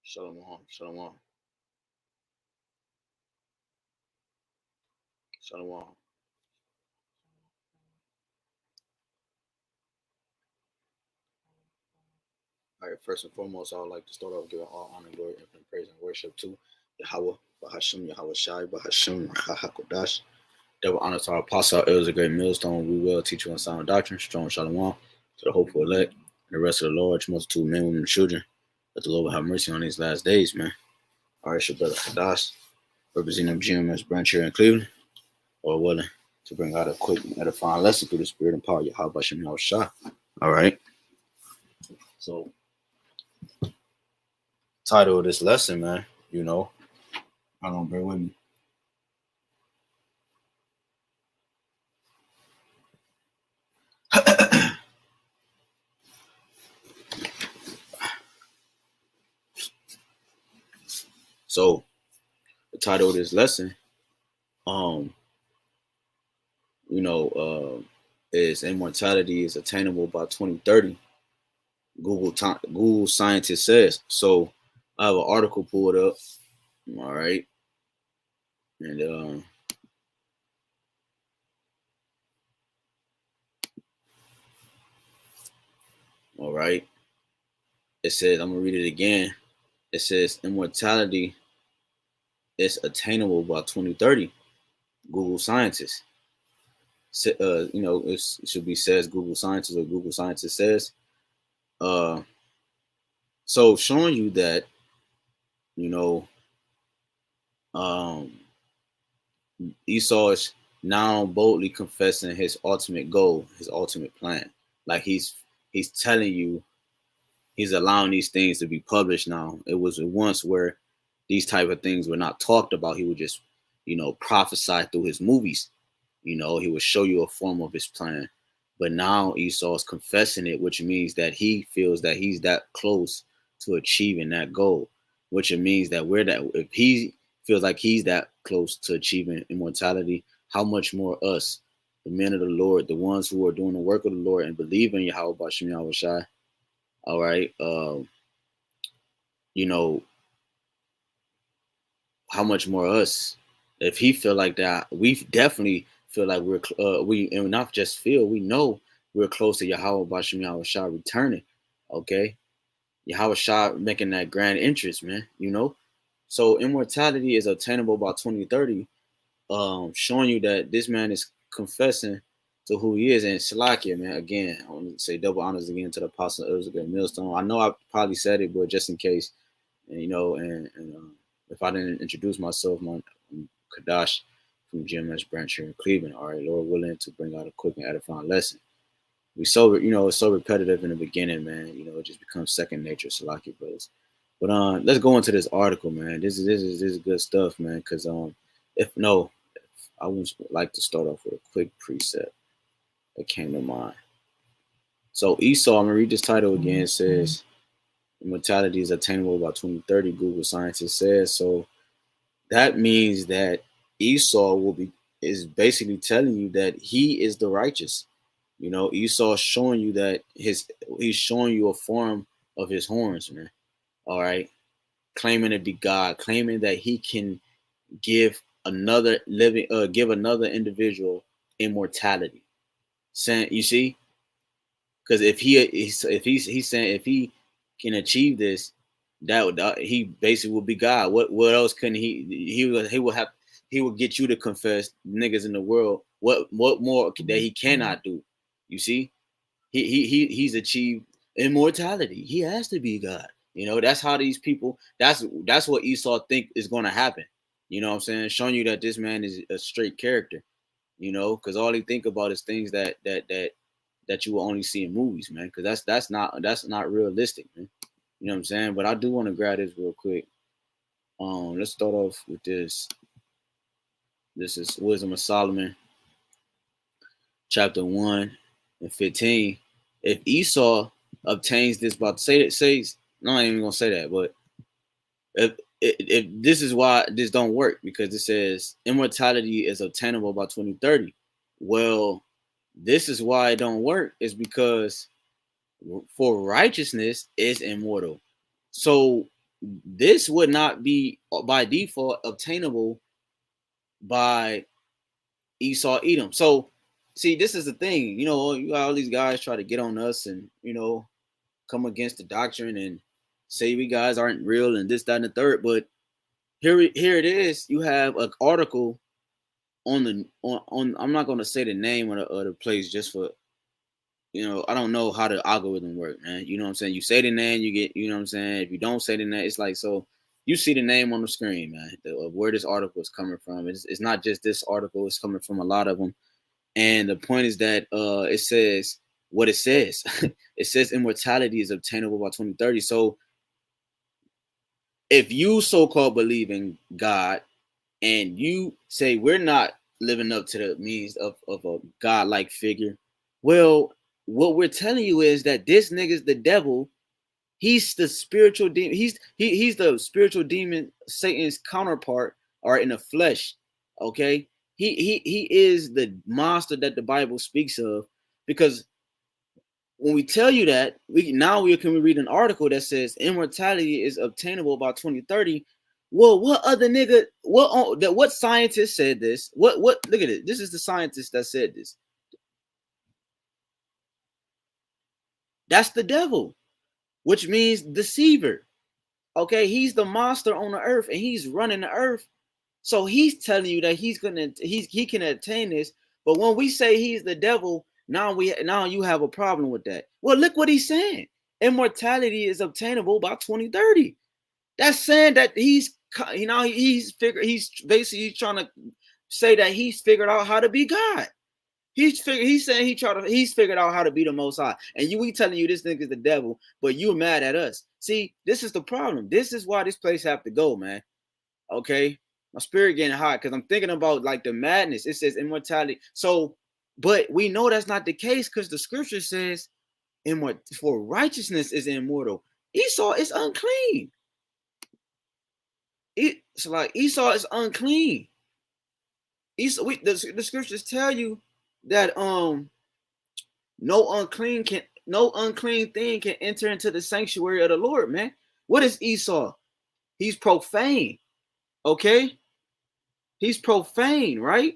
Shalom, shalom, shalom. All right, first and foremost, I would like to start off giving all honor, glory, and praise and worship to Yahawah, BAHASHAM, YAHAWASHI, BAHASHAM, HAQADASH. Double honor to our apostle, it was a great millstone. We will teach you on sound doctrine, strong shalom, to the hopeful elect, and the rest of the large multitude of men, women, and children. That the Lord will have mercy on these last days, man. All right, it's your brother Hadash, representing GMS branch here in Cleveland, or willing to bring out a quick edifying lesson through the spirit and power of YAHWASHI YAHWASHI. All right, so title of this lesson, man, I don't bear with me. So the title of this lesson, is immortality is attainable by 2030. Google scientist says. So I have an article pulled up. All right, and all right, it says, I'm gonna read it again. It says immortality is attainable by 2030. Google scientist. It should be says Google scientist or Google scientist says. So showing you that, um, Esau is now boldly confessing his ultimate goal, his ultimate plan. Like he's telling you, he's allowing these things to be published now. It was once where these type of things were not talked about. He would just, prophesy through his movies. He would show you a form of his plan. But now Esau is confessing it, which means that he feels that he's that close to achieving that goal, which it means that if he feels like he's that close to achieving immortality, how much more us, the men of the Lord, the ones who are doing the work of the Lord and believe in Yahweh Bashem Yahawashi. All right. How much more us? If he feel like that, we definitely feel like and not just feel, we know we're close to Yahweh Bashem Yahawashi returning. Okay. Yahawashi making that grand entrance, man. So immortality is attainable by 2030, showing you that this man is confessing to who he is. And Shalakia, man, again, I want to say double honors again to the apostle. It was a good millstone. I know I probably said it, but just in case, and if I didn't introduce myself, I'm Kadash from GMS branch here in Cleveland. All right, Lord willing to bring out a quick and edifying lesson. It's so repetitive in the beginning, man. It just becomes second nature, Salaki brothers. But let's go into this article, man. This is good stuff, man. Because I would like to start off with a quick precept that came to mind. So Esau, I'm gonna read this title again. It says, immortality is attainable by 2030, Google scientist says. So that means that Esau is basically telling you that he is the righteous. Esau is showing you that he's showing you a form of his horns, man. All right. Claiming to be God, claiming that he can give another individual immortality. Saying, you see, because he's saying if he can achieve this, that he basically will be God. What else can he will get you to confess, niggas in the world, what more that he cannot do. You see, he's achieved immortality. He has to be God. That's how these people. That's what Esau think is going to happen. You know what I'm saying? Showing you that this man is a straight character. Because all he think about is things that you will only see in movies, man. Because that's not realistic, man. You know what I'm saying? But I do want to grab this real quick. Let's start off with this. This is Wisdom of Solomon, chapter 1 and 15. If Esau obtains this, no, I ain't even gonna say that, but if this is why this don't work, because it says immortality is obtainable by 2030. Well, this is why it don't work, is because for righteousness is immortal. So this would not be by default obtainable by Esau Edom. So see, this is the thing, you know, you got all these guys try to get on us and, you know, come against the doctrine and say we guys aren't real and this, that, and the third. But here it is. You have an article on the on I'm not going to say the name of the place just for, you know, I don't know how the algorithm work, man. You know what I'm saying? You say the name, you get, you know what I'm saying? If you don't say the name, it's like, so you see the name on the screen, man, of where this article is coming from. It's not just this article, it's coming from a lot of them. And the point is that it says what it says. It says immortality is obtainable by 2030. So if you so-called believe in God and you say we're not living up to the means of a God-like figure, well, what we're telling you is that this nigga's the devil. He's the spiritual demon. He's the spiritual demon, Satan's counterpart, or in the flesh. Okay, he is the monster that the Bible speaks of. Because when we tell you that, we can read an article that says immortality is obtainable by 2030. Well, what other nigga? What scientist said this? What? Look at it. This is the scientist that said this. That's the devil, which means deceiver. Okay, he's the monster on the earth, and he's running the earth. So he's telling you that he can attain this. But when we say he's the devil, now you have a problem with that. Well, look what he's saying. Immortality is obtainable by 2030. That's saying that he's basically trying to say that he's figured out how to be God. He's saying he's figured out how to be the Most High, and we telling you this nigga's the devil, but you mad at us. See, this is the problem. This is why this place have to go, man. Okay, my spirit getting hot because I'm thinking about like the madness. It says immortality. So, but we know that's not the case because the scripture says for righteousness is immortal. Esau is unclean. It's like Esau is unclean. Esau, the scriptures tell you that no unclean thing can enter into the sanctuary of the Lord, man. What is Esau? He's profane. Okay, he's profane, right?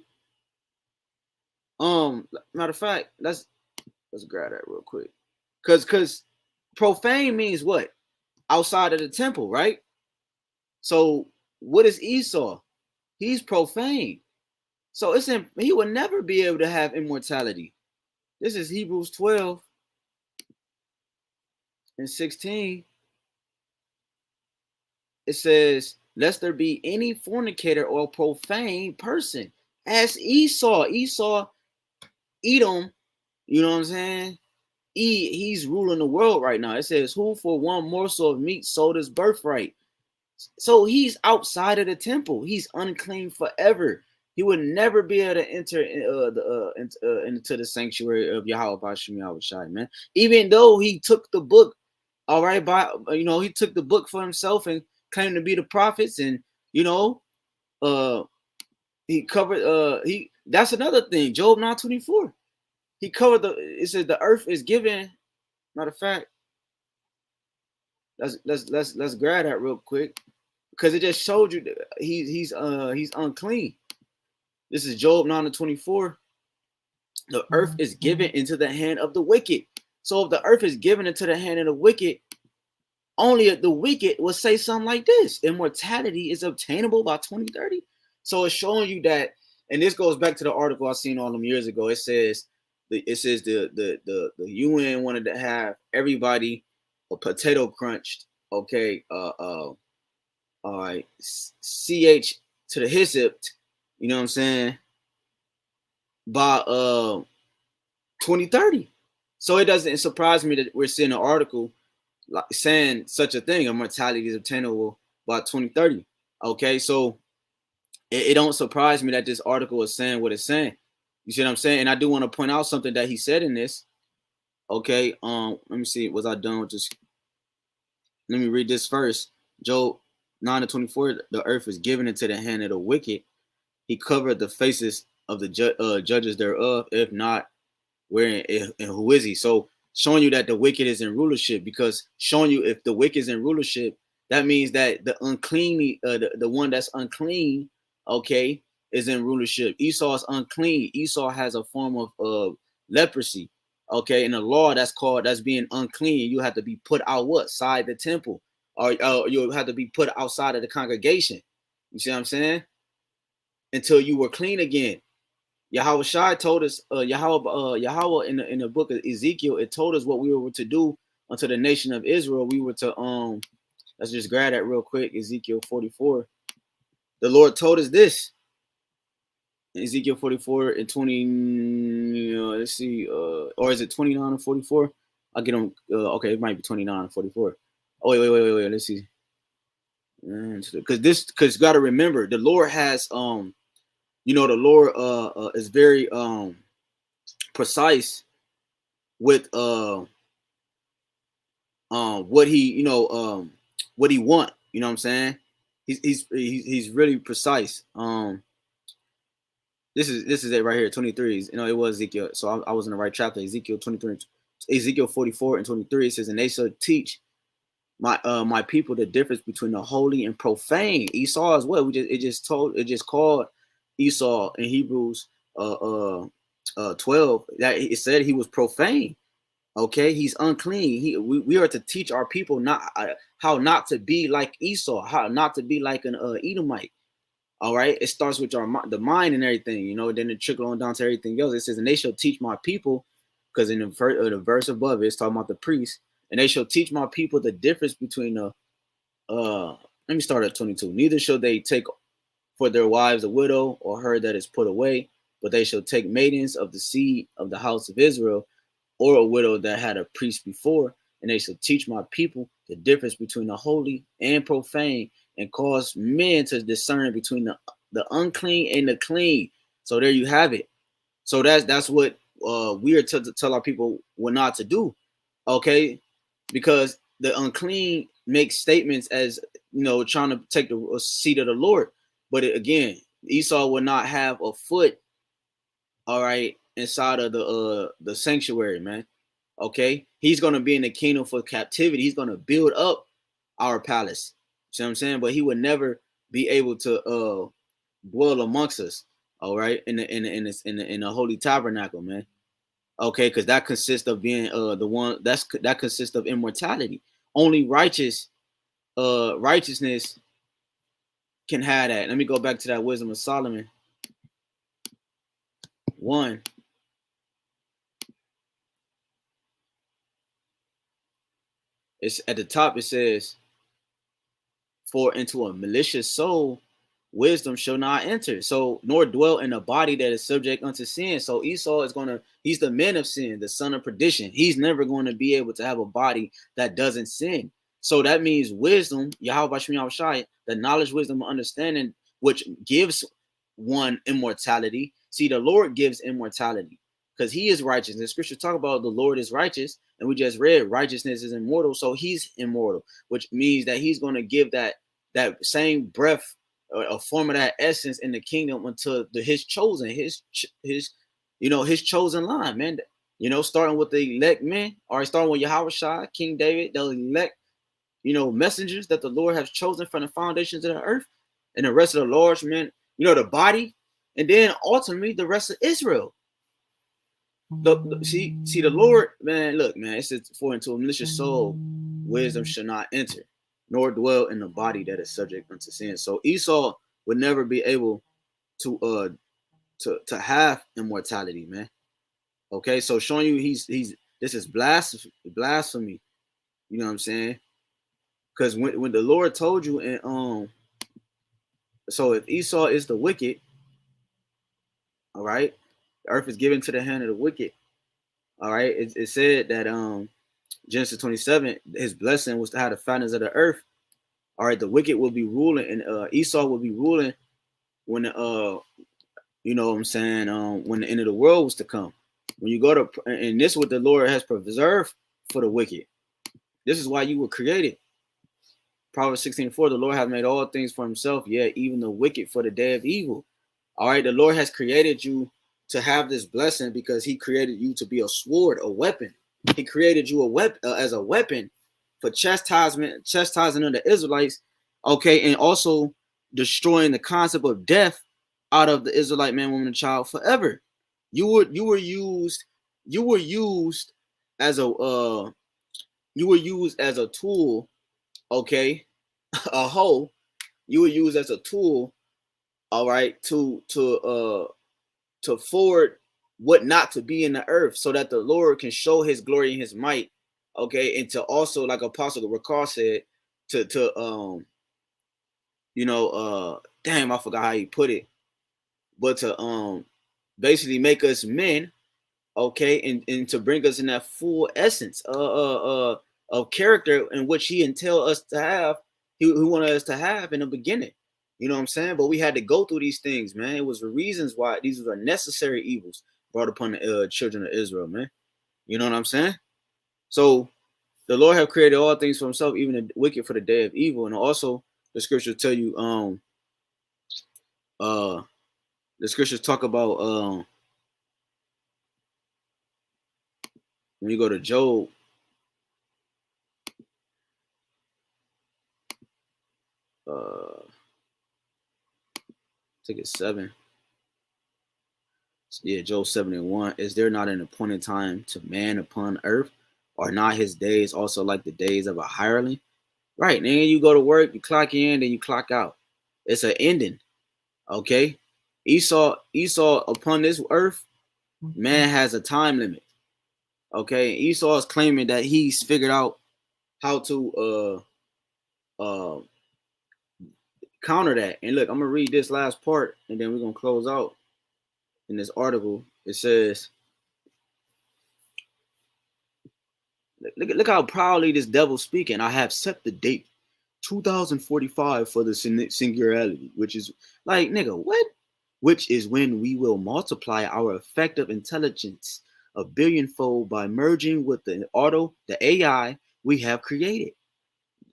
Matter of fact, let's grab that real quick, because profane means what? Outside of the temple, right? So what is Esau? He's profane. So he will never be able to have immortality. This is Hebrews 12 and 16. It says, lest there be any fornicator or profane person as Esau. Edom, you know what I'm saying? He's ruling the world right now. It says, who for one morsel of meat sold his birthright. So he's outside of the temple. He's unclean forever. He would never be able to enter into the sanctuary of Yahweh BAHASHAM YAHAWASHI, man. Even though he took the book, all right, he took the book for himself and claimed to be the prophets, and he covered that's another thing. Job 9:24. He covered it says the earth is given. Matter of fact, let's grab that real quick, because it just showed you that he's unclean. This is Job 9:24. The earth is given into the hand of the wicked. So if the earth is given into the hand of the wicked, only the wicked will say something like this: immortality is obtainable by 2030. So it's showing you that, and this goes back to the article I seen all them years ago. It says the UN wanted to have everybody a potato crunched. Okay, all right, CH to the hyssop, you know what I'm saying, by 2030. So it doesn't surprise me that we're seeing an article like saying such a thing: immortality is obtainable by 2030. Okay, so it don't surprise me that this article is saying what it's saying. You see what I'm saying? And I do want to point out something that he said in this. Okay, let me see. Was I done with this? Let me read this first. Job 9:24. The earth is given into the hand of the wicked. He covered the faces of the judges thereof. If not, where and who is he? So showing you that the wicked is in rulership, because showing you if the wicked is in rulership, That means that the unclean, the one that's unclean, okay, is in rulership. Esau is unclean. Esau has a form of leprosy, okay. In the law, that's being unclean. You have to be put out what side the temple, or you'll have to be put outside of the congregation. You see what I'm saying? Until you were clean again. Yahawashi told us, Yahawah in the book of Ezekiel, it told us what we were to do unto the nation of Israel. We were to let's just grab that real quick. Ezekiel 44. The Lord told us this. Ezekiel 44 and 20. Let's see. Or is it 29 and 44? I'll get them. Okay, it might be 29 and 44. Oh, wait. Let's see. Because you got to remember, the Lord has the Lord is very precise with what he what he want. You know what I'm saying? He's really precise. This is it right here, 23. It was Ezekiel, so I was in the right chapter. Ezekiel 23, Ezekiel 44 and 23. It says, and they shall teach my people the difference between the holy and profane. Esau as well. It just called Esau in Hebrews 12 that it said he was profane. Okay, he's unclean. We are to teach our people how not to be like Esau, how not to be like an Edomite. All right, it starts with the mind and everything, then it trickle on down to everything else. It says, and they shall teach my people, because in the verse above it's talking about the priest, and they shall teach my people the difference between let me start at 22. Neither shall they take for their wives a widow or her that is put away, but they shall take maidens of the seed of the house of Israel, or a widow that had a priest before, and they shall teach my people the difference between the holy and profane, and cause men to discern between the unclean and the clean. So there you have it. So that's what we are to tell our people what not to do, okay? Because the unclean makes statements as trying to take the seat of the Lord, but again, Esau will not have a foot, all right, inside of the sanctuary, man. Okay, he's gonna be in the kingdom for captivity. He's gonna build up our palace. See what I'm saying? But he would never be able to dwell amongst us. All right, in the holy tabernacle, man. Okay, because that consists of being that consists of immortality. Only righteousness can have that. Let me go back to that Wisdom of Solomon 1. It's at the top. It says, for into a malicious soul wisdom shall not enter, so nor dwell in a body that is subject unto sin. So Esau he's the man of sin, the son of perdition. He's never going to be able to have a body that doesn't sin. So that means wisdom, YAHWASHI, the knowledge, wisdom, understanding, which gives one immortality. See, the Lord gives immortality because he is righteous. The scriptures talk about the Lord is righteous, and we just read righteousness is immortal, so he's immortal, which means that he's going to give that same breath, a form of that essence in the kingdom unto his chosen, his chosen line, man. Starting with the elect men, or starting with Yahawashi, King David, the elect, messengers that the Lord has chosen from the foundations of the earth, and the rest of the Lord's men, the body, and then ultimately the rest of Israel. See the Lord, man. Look, man. It says, for into a malicious soul wisdom shall not enter, nor dwell in the body that is subject unto sin. So Esau would never be able to have immortality, man. Okay, so showing you this is blasphemy. You know what I'm saying? Because when the Lord told you, and so if Esau is the wicked, all right, the earth is given to the hand of the wicked. All right, it said that Genesis 27, his blessing was to have the fatness of the earth. All right, the wicked will be ruling, and Esau will be ruling when you know what I'm saying, when the end of the world was to come. When you go to, and this is what the Lord has preserved for the wicked. This is why you were created. Proverbs 16:4, the Lord has made all things for himself, yet even the wicked for the day of evil. All right, the Lord has created you to have this blessing because he created you to be a sword, a weapon. He created you as a weapon for chastising of the Israelites, okay, and also destroying the concept of death out of the Israelite man, woman, and child forever. You were used as a tool, okay, a hoe. You were used as a tool, all right, to forward what not to be in the earth, so that the Lord can show his glory and his might, okay, and to also, like Apostle Rakar said, to damn, I forgot how he put it, but to basically make us men, okay, and to bring us in that full essence of character in which he entailed us to have, he wanted us to have in the beginning. You know what I'm saying? But we had to go through these things, man. It was the reasons why these were necessary evils brought upon the children of Israel, man. You know what I'm saying? So the Lord have created all things for himself, even the wicked for the day of evil. And also the scriptures tell you, the scriptures talk about when you go to Job, I think it's 7. Yeah, Job 7:1. Is there not an appointed time to man upon earth? Are not his days also like the days of a hireling? Right. And then you go to work, you clock in, then you clock out. It's an ending. Okay. Esau upon this earth, man has a time limit. Okay. Esau is claiming that he's figured out how to counter that. And look, I'm gonna read this last part and then we're gonna close out. In this article, it says, look how proudly this devil speaking. I have set the date 2045 for the singularity, which is like, nigga, what? Which is when we will multiply our effective intelligence a billionfold by merging with the AI we have created.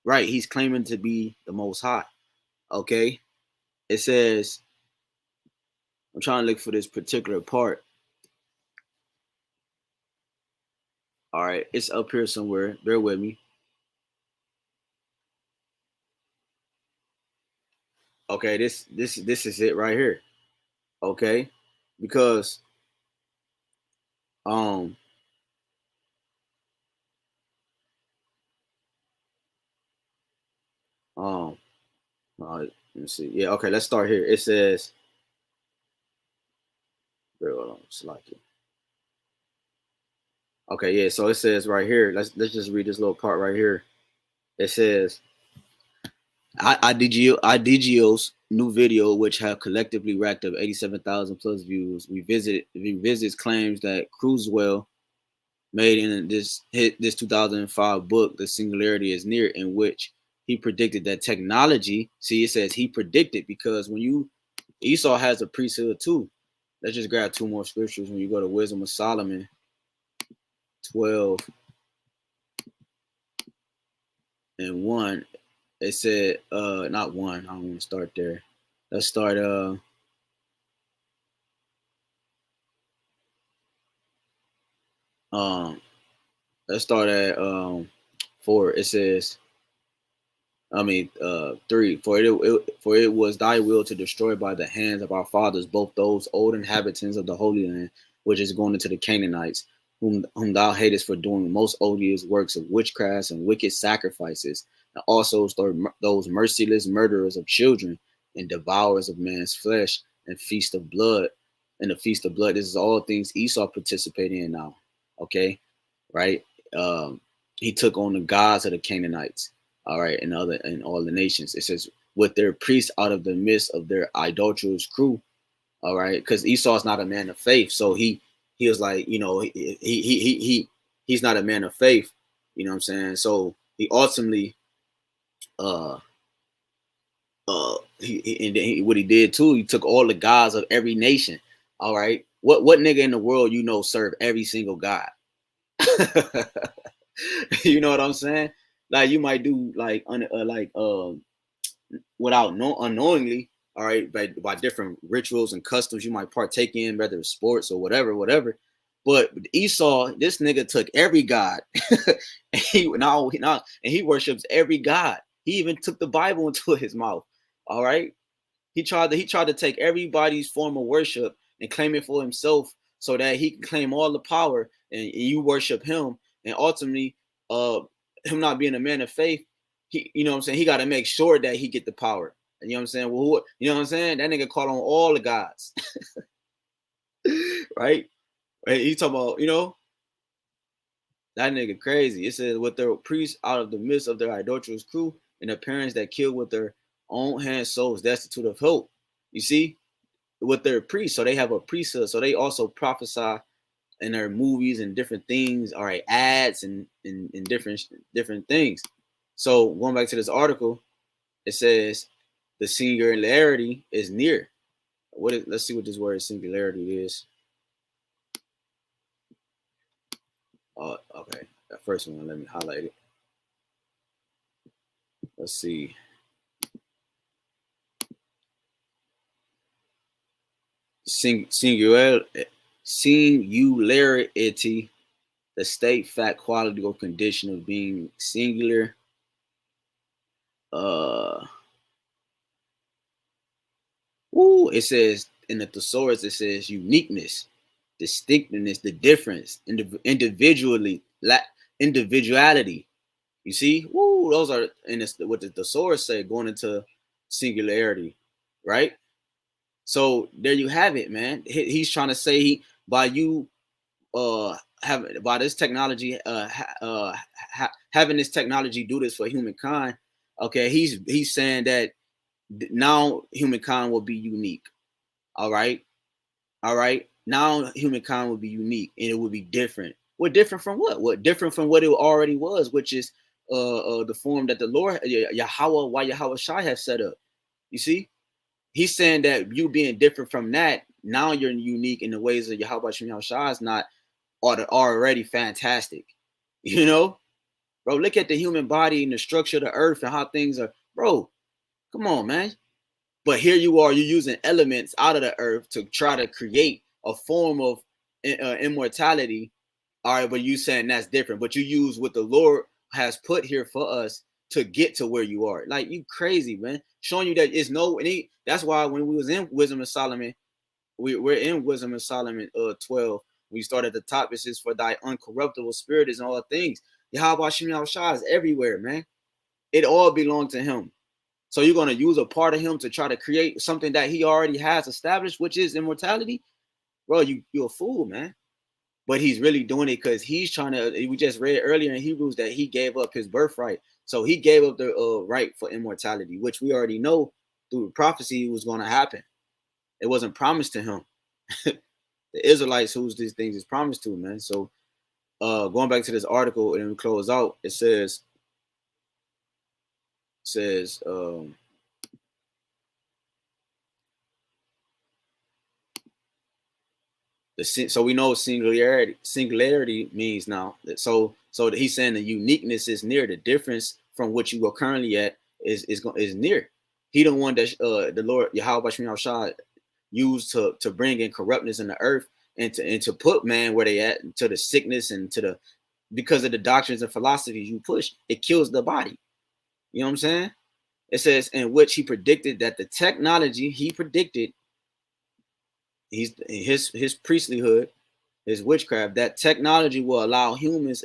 Right, he's claiming to be the most high. Okay, it says, I'm trying to look for this particular part. All right, it's up here somewhere. Bear with me. Okay, this is it right here. Okay, because um um let me see. Yeah, okay, let's start here. It says, hold on, it's like it. Okay, yeah, so it says right here. Let's just read this little part right here. It says, IDGO's new video, which have collectively racked up 87,000 plus views, revisits claims that Cruisewell made in this 2005 book, The Singularity is Near, in which he predicted that technology. See, it says he predicted, because when Esau has a priesthood too. Let's just grab 2 more scriptures. When you go to Wisdom of Solomon 12:1, it said, not 1, I don't want to start there. Let's start let's start at 4. It says, 3. For it was thy will to destroy by the hands of our fathers both those old inhabitants of the Holy Land, which is going into the Canaanites, whom thou hatest for doing most odious works of witchcraft and wicked sacrifices, and also those merciless murderers of children and devourers of man's flesh and feast of blood. And the feast of blood, this is all things Esau participated in now. Okay, right? He took on the gods of the Canaanites, all right, and all the nations. It says, with their priests out of the midst of their idolatrous crew, all right, because Esau's not a man of faith, so he was like, he's not a man of faith, you know what I'm saying? So he ultimately what he did too, he took all the gods of every nation. All right, what nigga in the world serve every single god? You know what I'm saying? Like, you might do without unknowingly, all right, by different rituals and customs you might partake in, whether it's sports or whatever. But Esau, this nigga took every god. And he worships every god. He even took the Bible into his mouth. All right. He tried to take everybody's form of worship and claim it for himself so that he can claim all the power and you worship him. And ultimately, him not being a man of faith, he, you know what I'm saying, he got to make sure that he get the power. And you know what I'm saying? Well, you know what I'm saying? That nigga called on all the gods. Right? He talking about, that nigga crazy. It says, with their priests out of the midst of their idolatrous crew and the parents that kill with their own hands souls destitute of hope. You see, with their priests, so they have a priesthood, so they also prophesy in their movies and different things, all right, ads and different things. So going back to this article, it says the singularity is near. Let's see what this word singularity is. Okay, that first one, let me highlight it. Let's see. Singularity, the state, fact, quality, or condition of being singular. It says in the thesaurus, it says uniqueness, distinctness, the difference, individuality. You see, those are in this, what the thesaurus say, going into singularity, right? So there you have it, man. He's trying to say by you by this technology having this technology do this for humankind, okay, he's saying that now humankind will be unique. All right. Now humankind will be unique and it will be different. What different from what? What different from what it already was, which is the form that the Lord Yahawah, YAHAWASHI has set up. You see, he's saying that you being different from that, now you're unique in the ways of Yahawah Shai is not already fantastic. You know, bro, look at the human body and the structure of the earth and how things are, bro. Come on, man. But here you are, you're using elements out of the earth to try to create a form of immortality. All right, but you saying that's different, but you use what the Lord has put here for us to get to where you are. Like, you crazy, man. Showing you that it's no, that's why when we was in Wisdom of Solomon, we're in Wisdom of Solomon 12. We start at the top. It says, for thy uncorruptible spirit is in all things. Yahweh Shai is everywhere, man. It all belongs to him. So you're going to use a part of him to try to create something that he already has established, which is immortality? Bro, you're a fool, man. But he's really doing it because he's trying to, we just read earlier in Hebrews that he gave up his birthright. So he gave up the right for immortality, which we already know through prophecy was going to happen. It wasn't promised to him. The Israelites, whose these things is promised to, man. So going back to this article and we close out, it says so we know singularity means now. So he's saying the uniqueness is near. The difference from what you are currently at is near. He the one that the Lord Yahweh Shai used to bring in corruptness in the earth and to put man where they at, to the sickness and to the, because of the doctrines and philosophies you push, it kills the body. You know what I'm saying? It says in which he predicted that the technology he predicted, his priestlyhood, his witchcraft, that technology will allow humans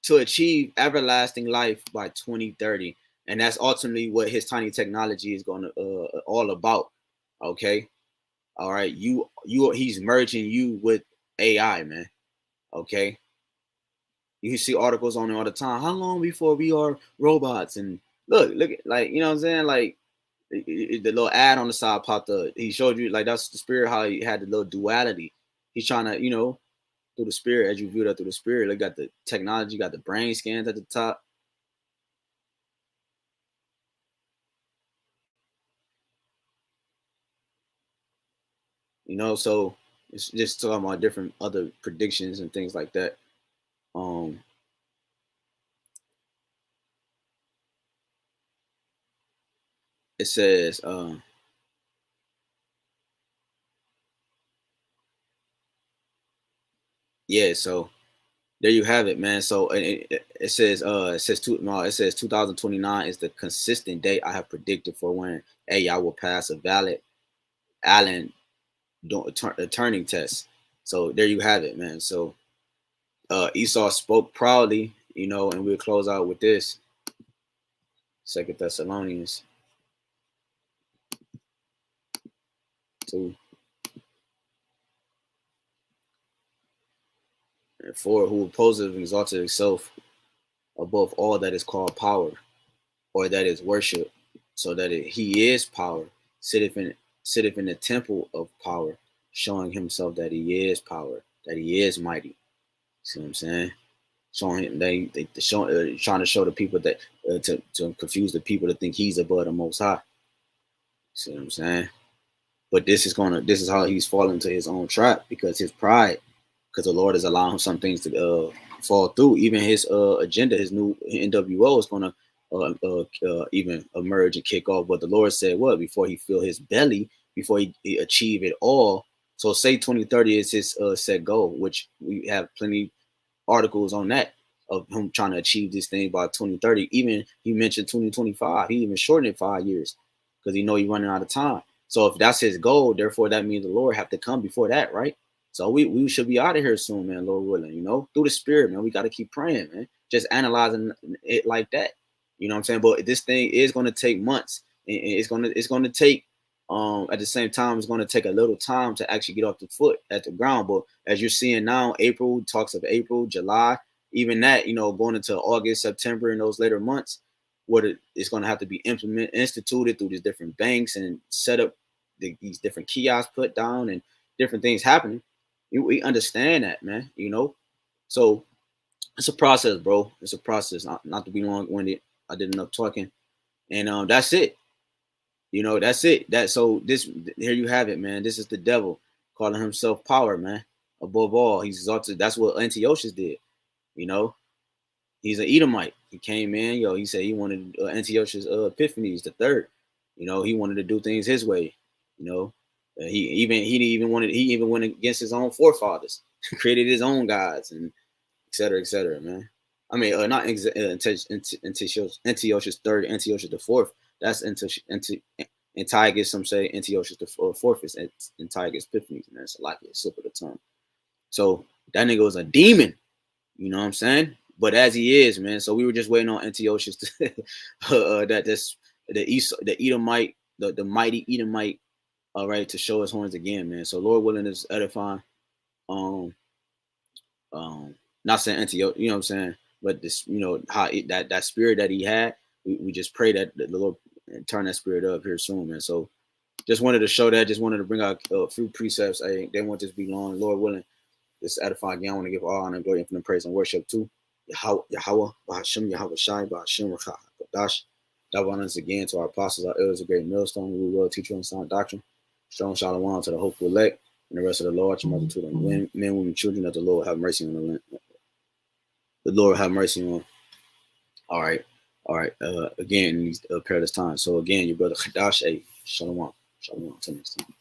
to achieve everlasting life by 2030. And that's ultimately what his tiny technology is going to all about. Okay. All right. He's merging you with AI, man. Okay. You see articles on it all the time. How long before we are robots? And look, like, you know what I'm saying? Like, the little ad on the side popped up. He showed you, like, that's the spirit, how he had the little duality. He's trying to, through the spirit, as you view that through the spirit, like, got the technology, got the brain scans at the top. So it's just talking about different other predictions and things like that. It says, yeah, so there you have it, man. So it says it says 2029 is the consistent date I have predicted for when AI will pass a valid Allen turning test. So there you have it, man. So Esau spoke proudly, and we'll close out with this. 2 Thessalonians 2 and 4, who opposes and exalted himself above all that is called power, or that is worship, so that he is power, sitteth in the temple of power, showing himself that he is power, that he is mighty. See what I'm saying? Showing him trying to show the people that to confuse the people to think he's above the Most High. See what I'm saying? But this is how he's falling into his own trap, because his pride, because the Lord is allowing some things to fall through. Even his agenda, his new NWO is gonna even emerge and kick off. But the Lord said, what, before he fill his belly, before he achieve it all. So say 2030 is his set goal, which we have plenty articles on that, of him trying to achieve this thing by 2030. Even he mentioned 2025. He even shortened it 5 years because he know he's running out of time. So if that's his goal, therefore that means the Lord have to come before that, right? So we should be out of here soon, man, Lord willing, through the Spirit, man. We got to keep praying, man. Just analyzing it like that. You know what I'm saying? But this thing is going to take months. It's going to take, at the same time, it's going to take a little time to actually get off the ground. But as you're seeing now, April, talks of April, July, even that, going into August, September, and those later months, what it's going to have to be instituted through these different banks and set up these different kiosks put down and different things happening. We understand that, man, So it's a process, bro. It's a process. Not to be long-winded. I did enough talking. And that's it. That's it. So here you have it, man. This is the devil calling himself power, man. Above all, he's exalted. That's what Antiochus did. He's an Edomite. He came in, he said he wanted Antiochus Epiphanes the third. He wanted to do things his way. He even went against his own forefathers, created his own gods, and et cetera, man. I mean, not Antiochus third, Antiochus the fourth. That's Antiochus. Some say Antiochus the fourth is Antiochus Epiphanes, man. It's like a slip of the tongue. So that nigga was a demon. You know what I'm saying? But as he is, man. So we were just waiting on Antiochus to the Edomite, the mighty Edomite, all right, to show his horns again, man. So Lord willing is edifying. Not saying Antioch, you know what I'm saying, but this, how that spirit that he had, we just pray that the Lord turn that spirit up here soon, man. So just wanted to show that. Just wanted to bring out a few precepts. They won't just be long. Lord willing, this edify again. I want to give all honor, glory, infinite praise, and worship to YAHAWAH, BAHASHAM, YAHAWASHI, BAHASHAM, HAQADASH. Once again to our apostles, our elders, a great millstone. We will teach you on sound doctrine. Strong shalom to the hopeful elect and the rest of the Lord, your multitude of men, women, children, that the Lord have mercy on the Lord have mercy on. All right. Again, in these perilous times. So again, your brother Hadash, shalom. Shalom. Until next time.